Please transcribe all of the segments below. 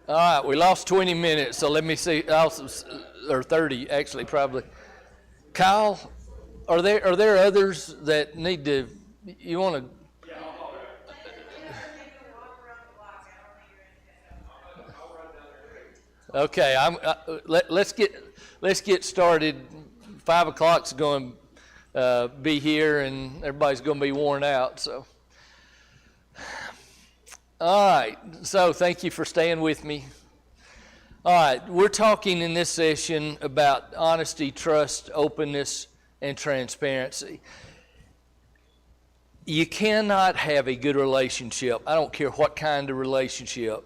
All right, we lost 20 minutes, so let me see, or 30 actually probably. Kyle, are there others that need to, you want to? Okay, let's get started. 5 o'clock's going to be here, and everybody's going to be worn out. So, all right. So, thank you for staying with me. All right, we're talking in this session about honesty, trust, openness, and transparency. You cannot have a good relationship. I don't care what kind of relationship,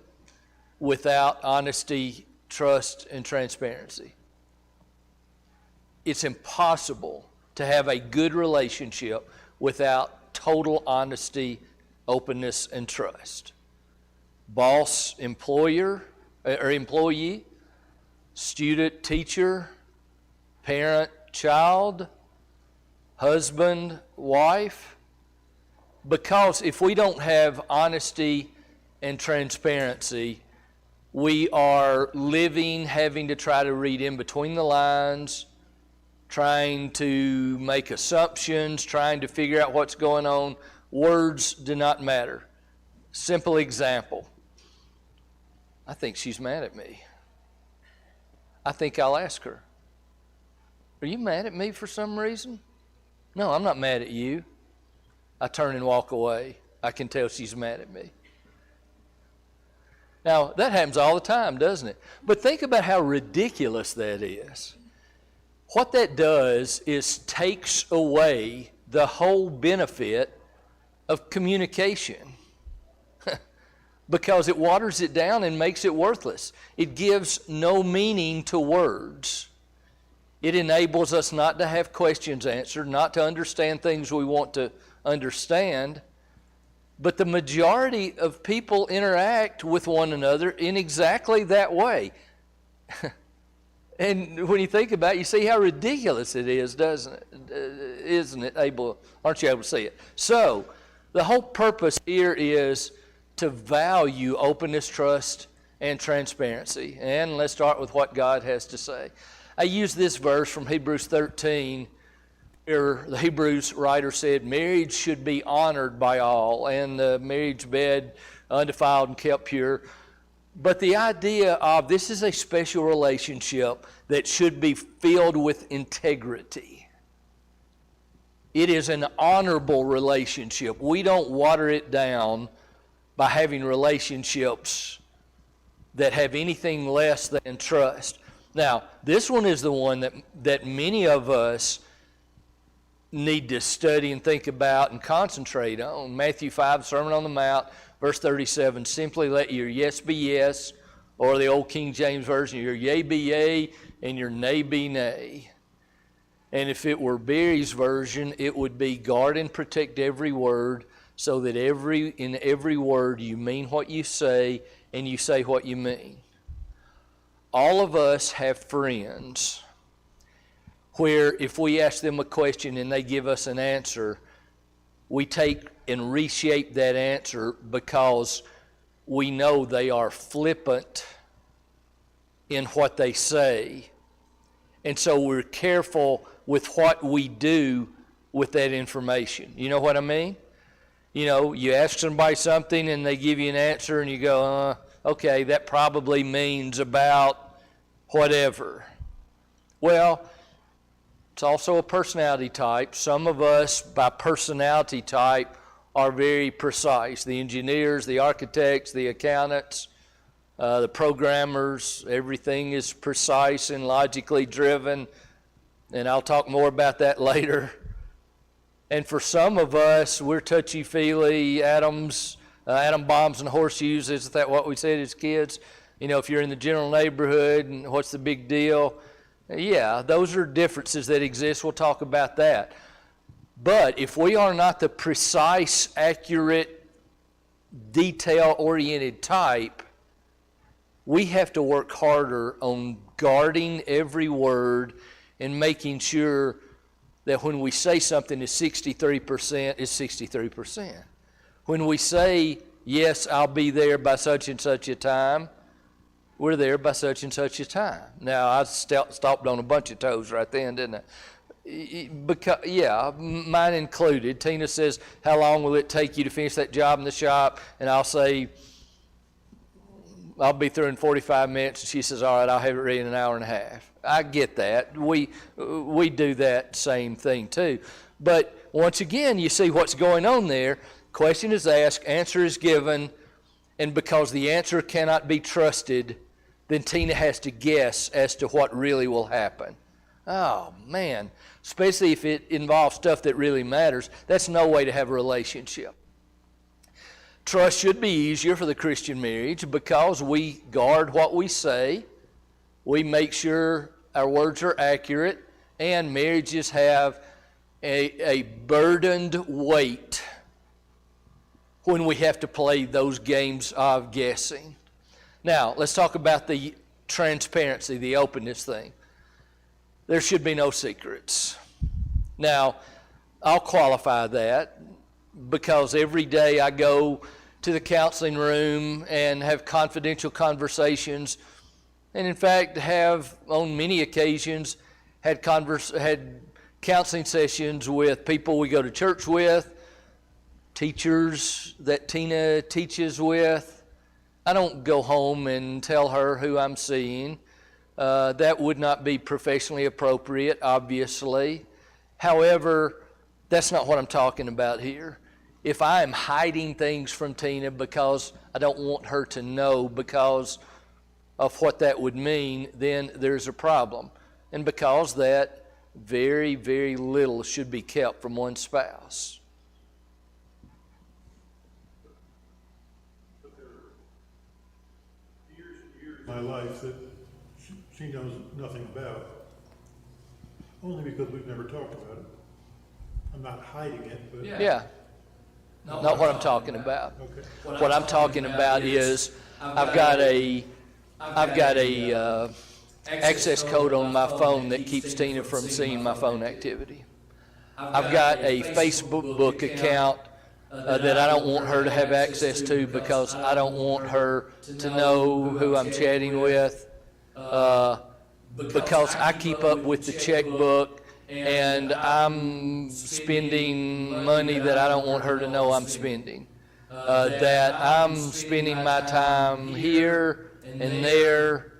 without honesty, trust, and transparency. It's impossible to have a good relationship without total honesty, openness, and trust. Boss, employer, or employee, student, teacher, parent, child, husband, wife. Because if we don't have honesty and transparency, we are living, having to try to read in between the lines, trying to make assumptions, trying to figure out what's going on. Words do not matter. Simple example. I think she's mad at me. I think I'll ask her, are you mad at me for some reason? No, I'm not mad at you. I turn and walk away. I can tell she's mad at me. Now, that happens all the time, doesn't it? But think about how ridiculous that is. What that does is takes away the whole benefit of communication because it waters it down and makes it worthless. It gives no meaning to words. It enables us not to have questions answered, not to understand things we want to understand. But the majority of people interact with one another in exactly that way. And when you think about it, you see how ridiculous it is, doesn't it? Isn't it able? Aren't you able to see it? So, the whole purpose here is to value openness, trust, and transparency. And let's start with what God has to say. I use this verse from Hebrews 13. Where the Hebrews writer said marriage should be honored by all, and the marriage bed undefiled and kept pure. But the idea of this is a special relationship that should be filled with integrity. It is an honorable relationship. We don't water it down by having relationships that have anything less than trust. Now, this one is the one that many of us need to study and think about and concentrate on. Matthew 5, Sermon on the Mount, verse 37, simply let your yes be yes, or the old King James Version, your yea be yea, and your nay be nay. And if it were Barry's version, it would be guard and protect every word, so that in every word you mean what you say, and you say what you mean. All of us have friends where if we ask them a question and they give us an answer, we take and reshape that answer because we know they are flippant in what they say. And so we're careful with what we do with that information. You know what I mean? You know, you ask somebody something and they give you an answer and you go, okay, that probably means about whatever. Well, it's also a personality type. Some of us, by personality type, are very precise. The engineers, the architects, the accountants, the programmers, everything is precise and logically driven. And I'll talk more about that later. And for some of us, we're touchy-feely, atom bombs and horseshoes. Isn't that what we said as kids? You know, if you're in the general neighborhood, and what's the big deal? Yeah, those are differences that exist. We'll talk about that. But if we are not the precise, accurate, detail-oriented type, we have to work harder on guarding every word and making sure that when we say something is 63%, it's 63%. When we say, yes, I'll be there by such and such a time, we're there by such and such a time. Now, I stopped on a bunch of toes right then, didn't I? Because, yeah, mine included. Tina says, how long will it take you to finish that job in the shop? And I'll say, I'll be through in 45 minutes. And she says, all right, I'll have it ready in an hour and a half. I get that. We do that same thing too. But once again, you see what's going on there. Question is asked, answer is given, and because the answer cannot be trusted, then Tina has to guess as to what really will happen. Oh, man. Especially if it involves stuff that really matters. That's no way to have a relationship. Trust should be easier for the Christian marriage because we guard what we say, we make sure our words are accurate, and marriages have a burdened weight when we have to play those games of guessing. Now, let's talk about the transparency, the openness thing. There should be no secrets. Now, I'll qualify that because every day I go to the counseling room and have confidential conversations, and in fact have on many occasions had counseling sessions with people we go to church with, teachers that Tina teaches with. I don't go home and tell her who I'm seeing. That would not be professionally appropriate, obviously. However, that's not what I'm talking about here. If I am hiding things from Tina because I don't want her to know because of what that would mean, then there's a problem. And because that, very, very little should be kept from one spouse. But there are years and years of my life that she knows nothing about, only because we've never talked about it. I'm not hiding it, but... Yeah. Not what I'm talking about. Okay. What I'm talking about is I've got a access code on my phone that keeps Tina from seeing my phone activity. I've got a Facebook account that I don't want her to have access to because I don't want her to know who I'm chatting with, because I keep up with the checkbook and I'm spending money that I don't want her to know I'm spending. That I'm spending my time here and there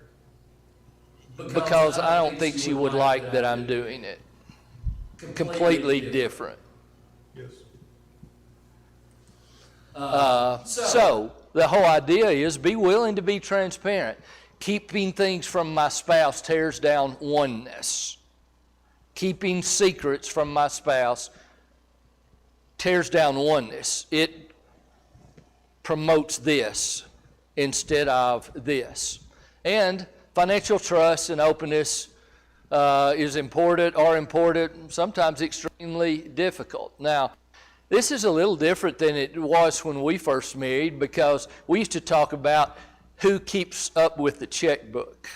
because I don't think she would like that I'm doing it. Completely different. Yes. So the whole idea is be willing to be transparent. Keeping things from my spouse tears down oneness. Keeping secrets from my spouse tears down oneness. It promotes this instead of this. And financial trust and openness is important, sometimes extremely difficult. Now, this is a little different than it was when we first married because we used to talk about who keeps up with the checkbook.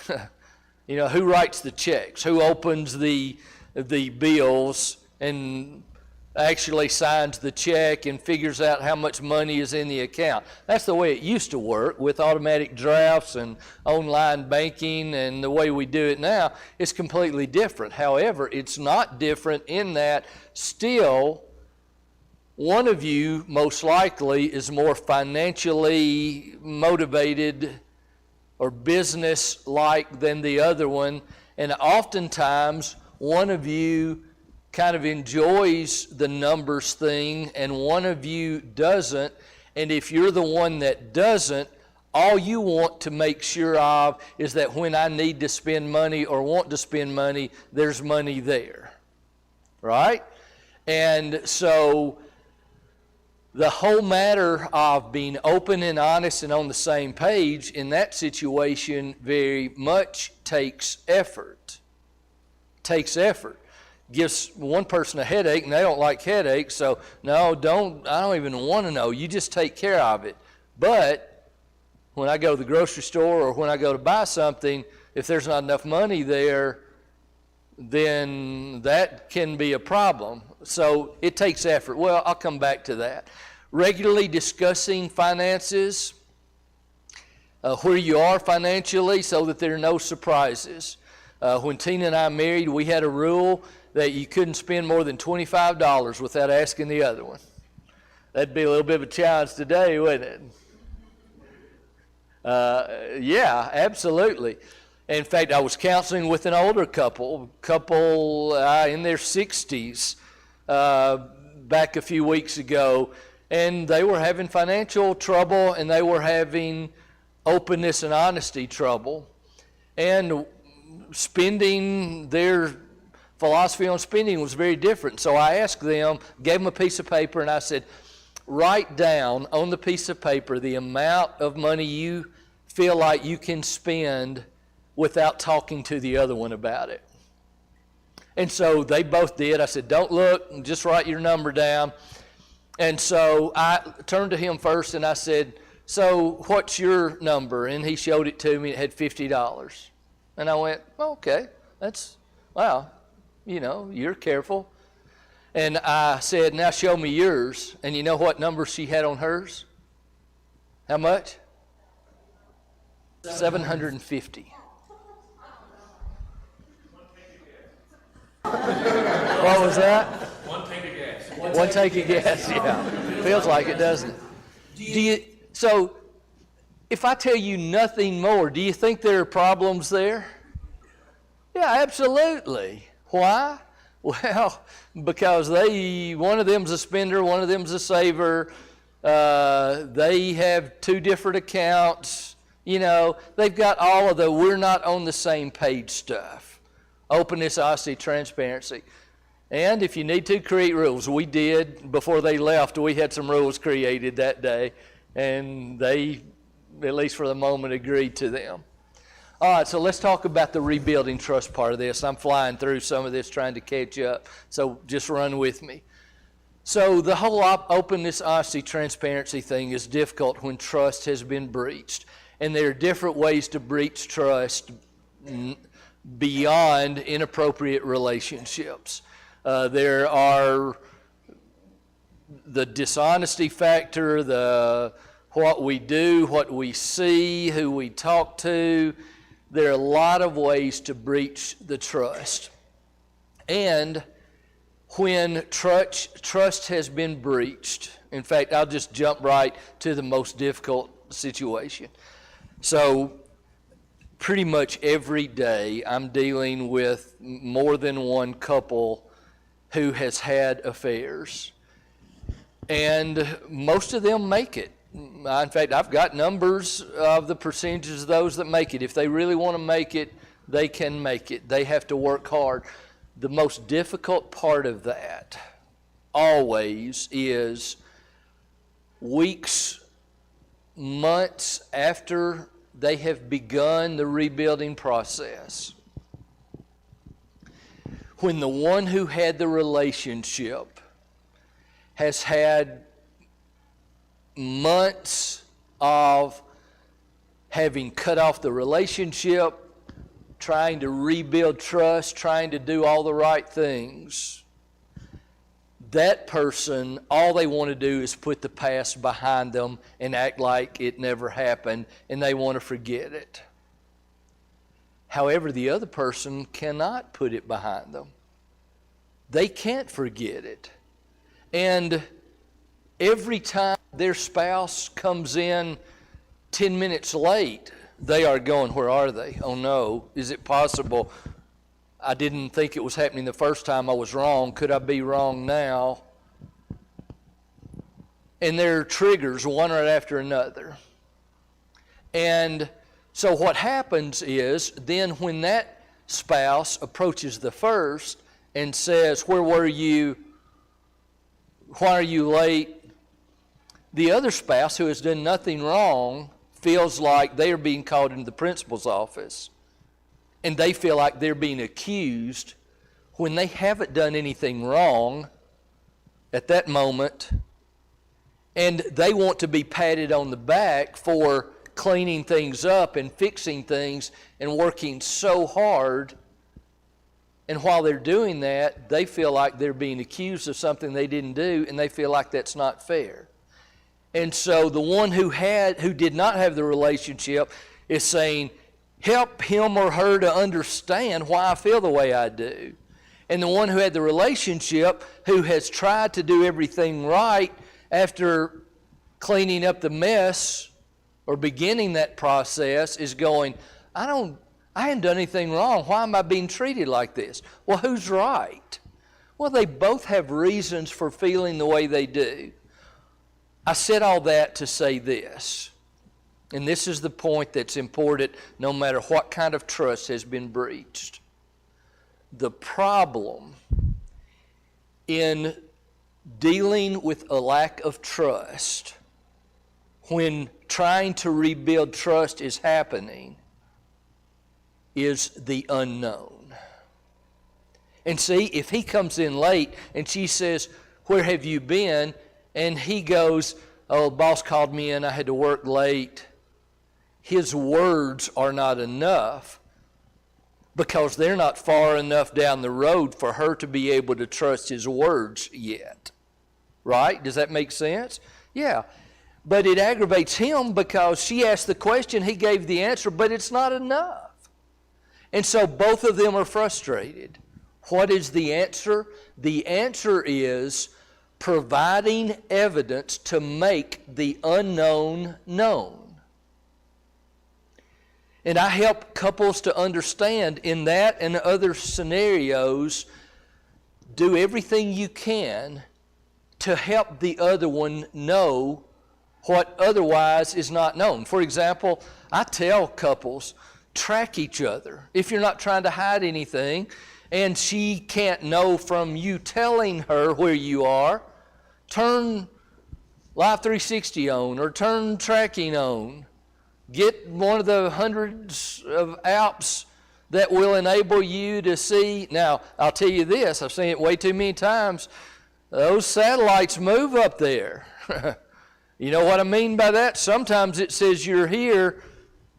You know, who writes the checks, who opens the bills and actually signs the check and figures out how much money is in the account. That's the way it used to work with automatic drafts and online banking, and the way we do it now is completely different. However, it's not different in that still one of you most likely is more financially motivated or business-like than the other one, and oftentimes one of you kind of enjoys the numbers thing and one of you doesn't. And if you're the one that doesn't, all you want to make sure of is that when I need to spend money or want to spend money, there's money there. Right? And so the whole matter of being open and honest and on the same page in that situation very much takes effort. Takes effort. Gives one person a headache and they don't like headaches, so no, I don't even want to know. You just take care of it. But when I go to the grocery store or when I go to buy something, if there's not enough money there, then that can be a problem. So it takes effort. Well, I'll come back to that. Regularly discussing finances. where you are financially so that there are no surprises. When Tina and I married, we had a rule that you couldn't spend more than $25 without asking the other one. That'd be a little bit of a challenge today, wouldn't it? Yeah, absolutely. In fact, I was counseling with an older couple in their 60s back a few weeks ago, and they were having financial trouble, and they were having openness and honesty trouble, and spending, their philosophy on spending was very different. So I asked them, gave them a piece of paper, and I said, write down on the piece of paper the amount of money you feel like you can spend without talking to the other one about it. And so they both did. I said, don't look, just write your number down. And so I turned to him first and I said, so what's your number? And he showed it to me. It had $50. And I went, okay, that's, wow, you know, you're careful. And I said, now show me yours. And you know what number she had on hers? How much? 750. What was that? One tank of gas. One tank of gas, yeah. Feels like it, doesn't it? So, if I tell you nothing more, do you think there are problems there? Yeah, absolutely. Why? Well, because one of them's a spender, one of them's a saver. They have two different accounts. You know, they've got all of the we're not on the same page stuff. Openness, honesty, transparency. And if you need to, create rules. We did. Before they left, we had some rules created that day. And they, at least for the moment, agreed to them. All right, so let's talk about the rebuilding trust part of this. I'm flying through some of this trying to catch up, so just run with me. So the whole openness, honesty, transparency thing is difficult when trust has been breached. And there are different ways to breach trust beyond inappropriate relationships. There are the dishonesty factor, the what we do, what we see, who we talk to. There are a lot of ways to breach the trust. And when trust has been breached, in fact, I'll just jump right to the most difficult situation. So pretty much every day I'm dealing with more than one couple who has had affairs. And most of them make it. In fact, I've got numbers of the percentages of those that make it. If they really want to make it, they can make it. They have to work hard. The most difficult part of that always is weeks, months after they have begun the rebuilding process. When the one who had the relationship has had months of having cut off the relationship, trying to rebuild trust, trying to do all the right things, that person, all they want to do is put the past behind them and act like it never happened, and they want to forget it. However, the other person cannot put it behind them. They can't forget it. And every time their spouse comes in 10 minutes late, they are going, where are they? Oh no, is it possible? I didn't think it was happening the first time. I was wrong. Could I be wrong now? And there are triggers, one right after another. And so what happens is, then when that spouse approaches the first and says, where were you? Why are you late? The other spouse, who has done nothing wrong, feels like they are being called into the principal's office. And they feel like they're being accused when they haven't done anything wrong at that moment. And they want to be patted on the back for cleaning things up and fixing things and working so hard. And while they're doing that, they feel like they're being accused of something they didn't do, and they feel like that's not fair. And so the one who did not have the relationship is saying, help him or her to understand why I feel the way I do. And the one who had the relationship, who has tried to do everything right after cleaning up the mess or beginning that process, is going, I haven't done anything wrong. Why am I being treated like this? Well, who's right? Well, they both have reasons for feeling the way they do. I said all that to say this, and this is the point that's important no matter what kind of trust has been breached. The problem in dealing with a lack of trust when trying to rebuild trust is happening is the unknown. And see, if he comes in late and she says, where have you been? And he goes, oh, the boss called me in, I had to work late. His words are not enough because they're not far enough down the road for her to be able to trust his words yet. Right? Does that make sense? Yeah. But it aggravates him because she asked the question, he gave the answer, but it's not enough. And so both of them are frustrated. What is the answer? The answer is providing evidence to make the unknown known. And I help couples to understand in that and other scenarios, do everything you can to help the other one know what otherwise is not known. For example, I tell couples, track each other. If you're not trying to hide anything and she can't know from you telling her where you are, turn Live 360 on or turn tracking on. Get one of the hundreds of apps that will enable you to see. Now, I'll tell you this, I've seen it way too many times. Those satellites move up there. You know what I mean by that? Sometimes it says you're here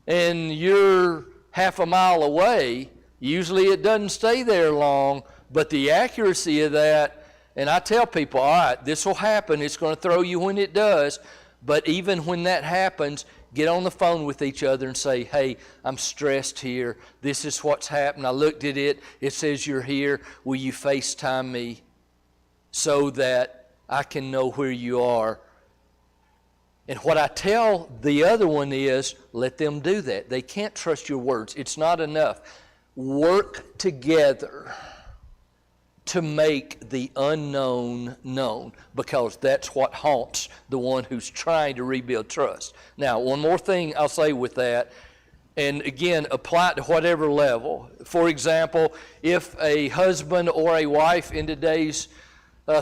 and you're half a mile away. Usually it doesn't stay there long, but the accuracy of that, and I tell people, all right, this will happen. It's going to throw you when it does. But even when that happens, get on the phone with each other and say, hey, I'm stressed here. This is what's happened. I looked at it. It says you're here. Will you FaceTime me so that I can know where you are? And what I tell the other one is, let them do that. They can't trust your words. It's not enough. Work together to make the unknown known, because that's what haunts the one who's trying to rebuild trust. Now, one more thing I'll say with that, and again, apply it to whatever level. For example, if a husband or a wife in today's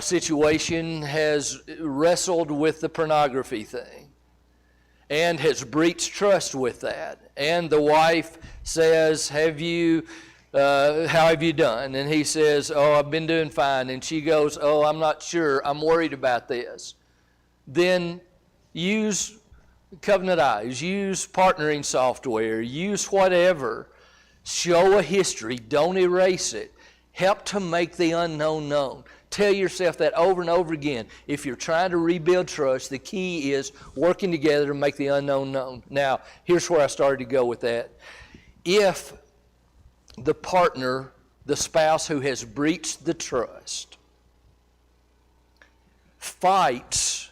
situation has wrestled with the pornography thing and has breached trust with that, and the wife says, how have you done? And he says, oh, I've been doing fine. And she goes, oh, I'm not sure. I'm worried about this. Then use Covenant Eyes, use partnering software, use whatever. Show a history. Don't erase it. Help to make the unknown known. Tell yourself that over and over again. If you're trying to rebuild trust, the key is working together to make the unknown known. Now, here's where I started to go with that. If the partner, the spouse who has breached the trust, fights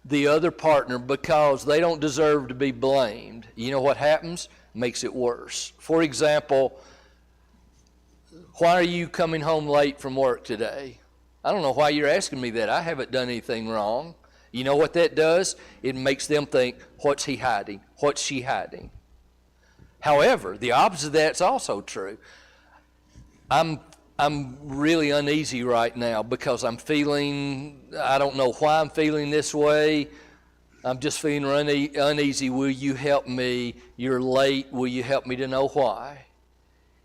the other partner because they don't deserve to be blamed, you know what happens? Makes it worse. For example, why are you coming home late from work today? I don't know why you're asking me that. I haven't done anything wrong. You know what that does? It makes them think, what's he hiding? What's she hiding? However, the opposite of that's also true. I'm really uneasy right now because I don't know why I'm feeling this way. I'm just feeling uneasy. Will you help me? You're late. Will you help me to know why?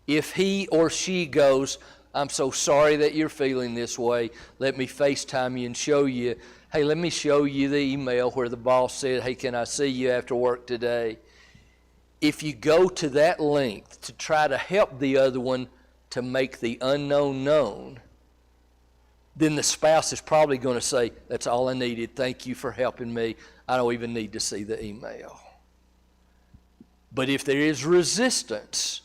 If he or she goes, I'm so sorry that you're feeling this way. Let me FaceTime you and show you. Hey, let me show you the email where the boss said, hey, can I see you after work today? If you go to that length to try to help the other one to make the unknown known, then the spouse is probably going to say, that's all I needed. Thank you for helping me. I don't even need to see the email. But if there is resistance,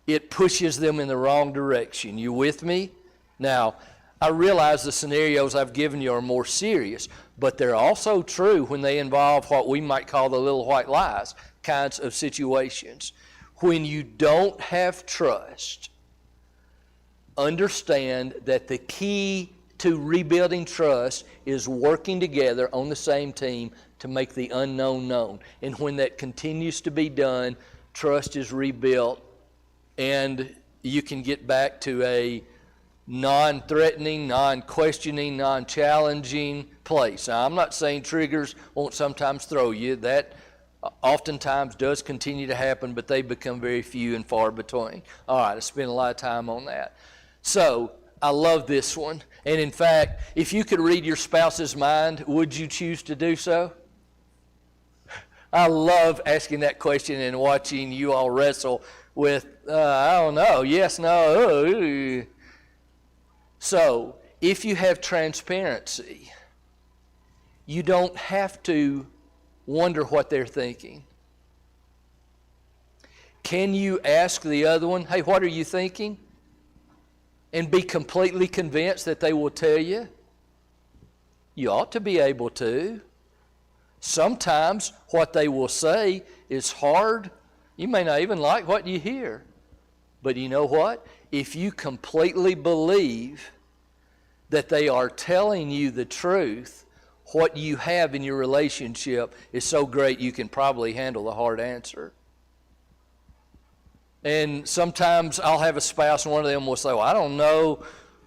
it pushes them in the wrong direction. You with me? Now, I realize the scenarios I've given you are more serious, but they're also true when they involve what we might call the little white lies kinds of situations. When you don't have trust, understand that the key to rebuilding trust is working together on the same team to make the unknown known. And when that continues to be done, trust is rebuilt, and you can get back to a non-threatening, non-questioning, non-challenging place. Now, I'm not saying triggers won't sometimes throw you. That oftentimes does continue to happen, but they become very few and far between. All right, I spent a lot of time on that. So, I love this one. And in fact, if you could read your spouse's mind, would you choose to do so? I love asking that question and watching you all wrestle with, I don't know, yes, no, ooh. So, if you have transparency, you don't have to wonder what they're thinking. Can you ask the other one, hey, what are you thinking? And be completely convinced that they will tell you? You ought to be able to. Sometimes what they will say is hard. You may not even like what you hear. But you know what? If you completely believe that they are telling you the truth, what you have in your relationship is so great you can probably handle the hard answer. And sometimes I'll have a spouse and one of them will say, well, I don't know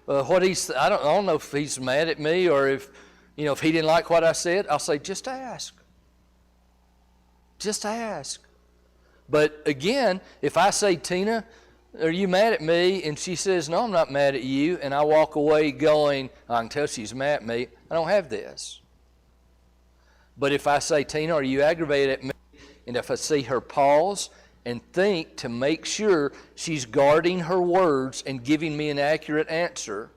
I don't know if he's mad at me or if he didn't like what I said. I'll say, just ask. Just ask. But again, if I say, Tina, are you mad at me? And she says, no, I'm not mad at you. And I walk away going, I can tell she's mad at me. I don't have this. But if I say, Tina, are you aggravated at me? And if I see her pause and think to make sure she's guarding her words and giving me an accurate answer,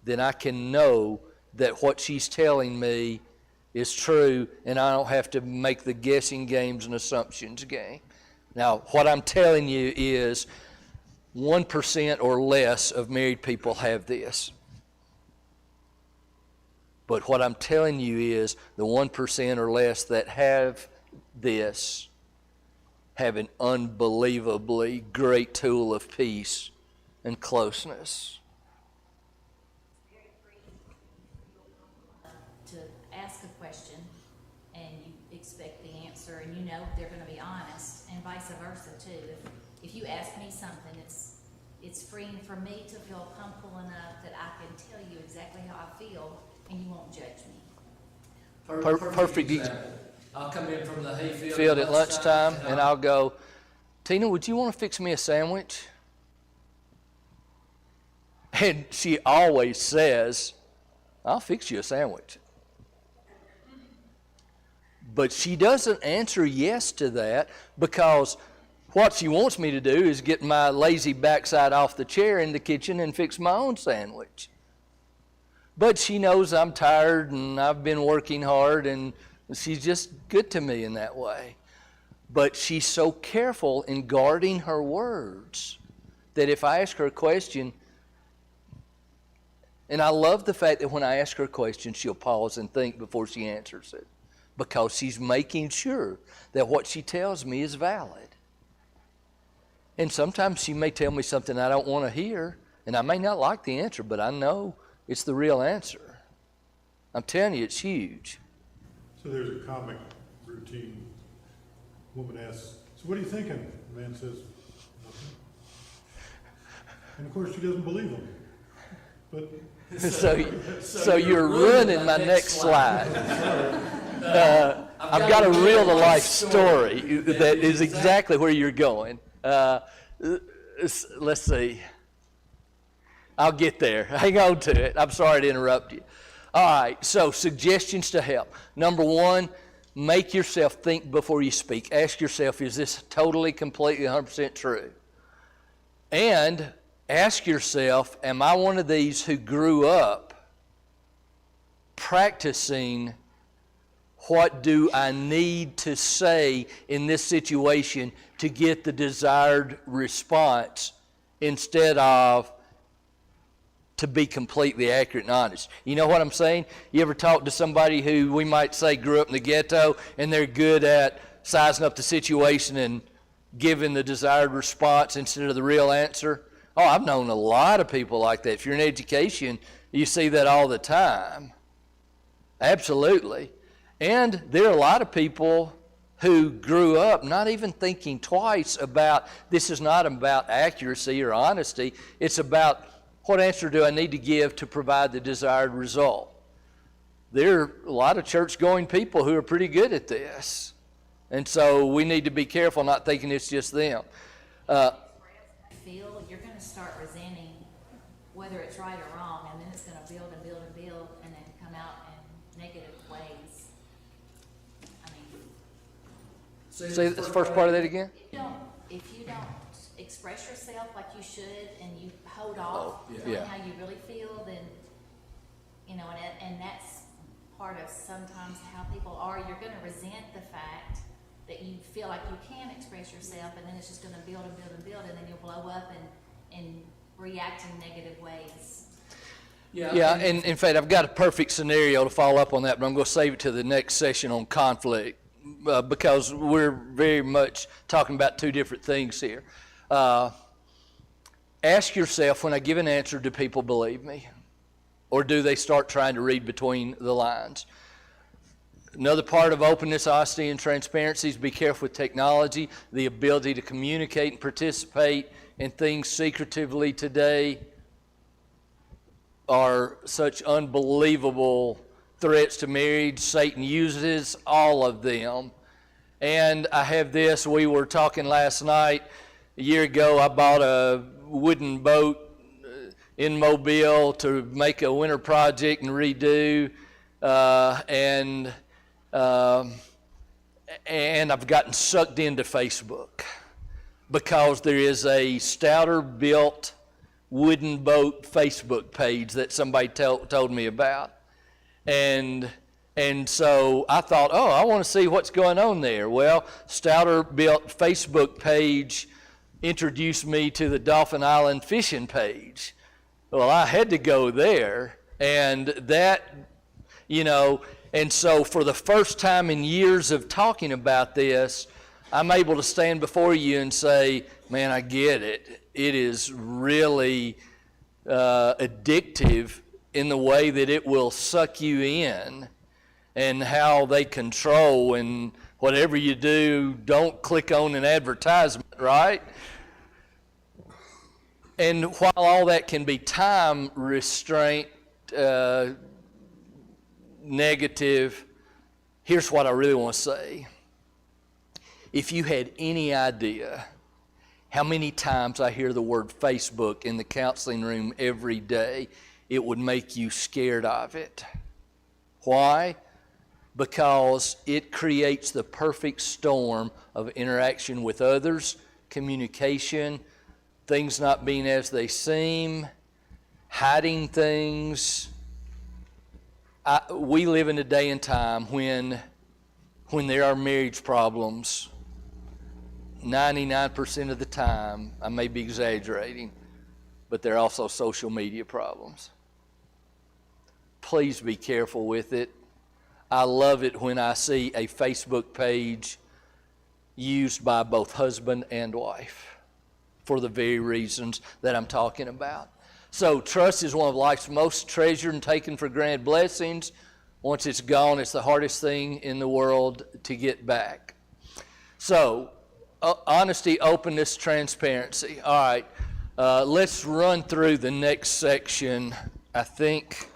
then I can know that what she's telling me is true, and I don't have to make the guessing games and assumptions game. Now, what I'm telling you is 1% or less of married people have this. But what I'm telling you is the 1% or less that have this have an unbelievably great tool of peace and closeness. To ask a question and you expect the answer and you know they're going to be honest, and vice versa too. If you ask me something, it's freeing for me to feel comfortable enough that I can tell you exactly how I feel and you won't judge me. Perfect example. I'll come in from the hayfield at lunchtime and I'll go, Tina, would you want to fix me a sandwich? And she always says, I'll fix you a sandwich. But she doesn't answer yes to that because what she wants me to do is get my lazy backside off the chair in the kitchen and fix my own sandwich. But she knows I'm tired and I've been working hard and she's just good to me in that way. But she's so careful in guarding her words that if I ask her a question, and I love the fact that when I ask her a question, she'll pause and think before she answers it, because she's making sure that what she tells me is valid. And sometimes she may tell me something I don't want to hear, and I may not like the answer, but I know it's the real answer. I'm telling you, it's huge. So there's a comic routine. Woman asks, so what are you thinking? The man says, nothing. And of course she doesn't believe him. But so you're ruining my next slide. I've got a real-to-life story that is exactly where you're going. Let's see. I'll get there. Hang on to it. I'm sorry to interrupt you. All right, so suggestions to help. Number one, make yourself think before you speak. Ask yourself, is this totally, completely, 100% true? And ask yourself, am I one of these who grew up practicing what do I need to say in this situation to get the desired response instead of to be completely accurate and honest? You know what I'm saying? You ever talk to somebody who we might say grew up in the ghetto and they're good at sizing up the situation and giving the desired response instead of the real answer? Oh, I've known a lot of people like that. If you're in education, you see that all the time. Absolutely. And there are a lot of people who grew up not even thinking twice about, this is not about accuracy or honesty, it's about what answer do I need to give to provide the desired result. There are a lot of church-going people who are pretty good at this. And so we need to be careful not thinking it's just them. Feel you're going to start resenting whether it's right or wrong, and then it's going to build and build and build and then come out in negative ways. I mean, Say the first part of that again? if you don't express yourself like you should and you hold off yeah. on how you really feel, then, you know, and that's part of sometimes how people are. You're going to resent the fact that you feel like you can express yourself, and then it's just going to build and build and build, and then you'll blow up and react in negative ways. Yeah, and in fact, I've got a perfect scenario to follow up on that, but I'm going to save it to the next session on conflict because we're very much talking about two different things here. Ask yourself, when I give an answer, do people believe me? Or do they start trying to read between the lines? Another part of openness, honesty, and transparency is be careful with technology. The ability to communicate and participate in things secretively today are such unbelievable threats to marriage. Satan uses all of them. And I have this, we were talking last night, a year ago, I bought a wooden boat in Mobile to make a winter project and redo, and I've gotten sucked into Facebook because there is a Stouter built wooden boat Facebook page that somebody told me about. And so I thought, oh, I want to see what's going on there. Well, Stouter built Facebook page introduced me to the Dauphin Island fishing page. Well, I had to go there, and that, you know, and so for the first time in years of talking about this, I'm able to stand before you and say, man, I get it. It is really addictive in the way that it will suck you in, and how they control, and whatever you do, don't click on an advertisement, right? And while all that can be time restraint, negative, here's what I really want to say. If you had any idea how many times I hear the word Facebook in the counseling room every day, it would make you scared of it. Why? Because it creates the perfect storm of interaction with others, communication, things not being as they seem, hiding things. We live in a day and time when there are marriage problems. 99% of the time, I may be exaggerating, but there are also social media problems. Please be careful with it. I love it when I see a Facebook page used by both husband and wife for the very reasons that I'm talking about. So trust is one of life's most treasured and taken for granted blessings. Once it's gone, it's the hardest thing in the world to get back. So honesty, openness, transparency. All right, let's run through the next section. I think